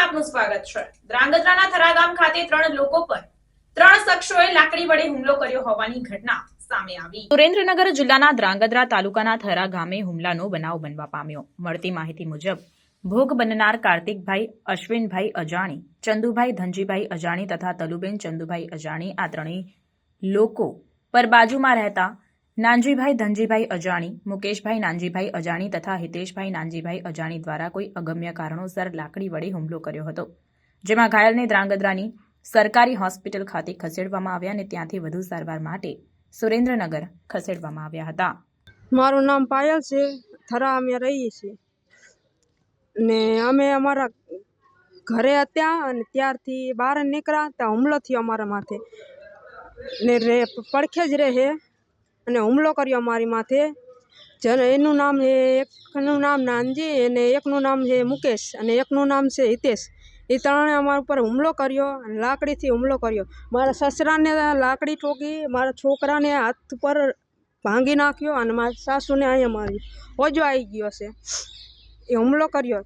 ન્યૂઝમાં આપનું સ્વાગત છે। ધ્રાંગધ્રાના થરા ગામ ખાતે 3 લોકો પર 3 શખ્સોએ લાકડી વડે હુમલો કર્યો હોવાની ઘટના સામે આવી। સુરેન્દ્રનગર જિલ્લાના ધ્રાંગધ્રા તાલુકાના થરા ગામે હુમલાનો બનાવ બનવા પામ્યો। મળતી માહિતી મુજબ ભોગ બનનાર કાર્તિકભાઈ અશ્વિનભાઈ અજાણી, ચંદુભાઈ ધનજીભાઈ અજાણી તથા તલુબેન ચંદુભાઈ અજાણી આ ત્રણેય લોકો પર બાજુમાં રહેતા નાનજીભાઈ ધનજીભાઈ અજાણી, મુકેશભાઈ નાનજીભાઈ અજાણી તથા હિતેશભાઈ નાનજીભાઈ અજાણી દ્વારા કોઈ અગમ્ય કારણોસર લાકડી વડે હુમલો કર્યો હતો, જેમાં ઘાયલને ધ્રાંગધ્રાની સરકારી હોસ્પિટલ ખાતે ખસેડવામાં આવ્યા અને ત્યાંથી વધુ સારવાર માટે સુરેન્દ્રનગર ખસેડવામાં આવ્યા હતા। મારું નામ પાયલ છે। થરા અમે રહીએ છીએ ને અમે અમારા ઘરે હતા અને ત્યારથી બહાર નીકળ્યા ત્યાં હુમલો થયો અમારા માથે ને પડખે જ રહે અને હુમલો કર્યો અમારી માથે। એનું નામ છે, એકનું નામ નાનજી અને એકનું નામ છે મુકેશ અને એકનું નામ છે હિતેશ। એ ત્રણે અમારા ઉપર હુમલો કર્યો અને લાકડીથી હુમલો કર્યો। મારા સસરાને લાકડી ઠોકી, મારા છોકરાને હાથ પર ભાંગી નાખ્યો અને મારા સાસુને અહીંયા મારી ઓજો આવી ગયો છે। એ હુમલો કર્યો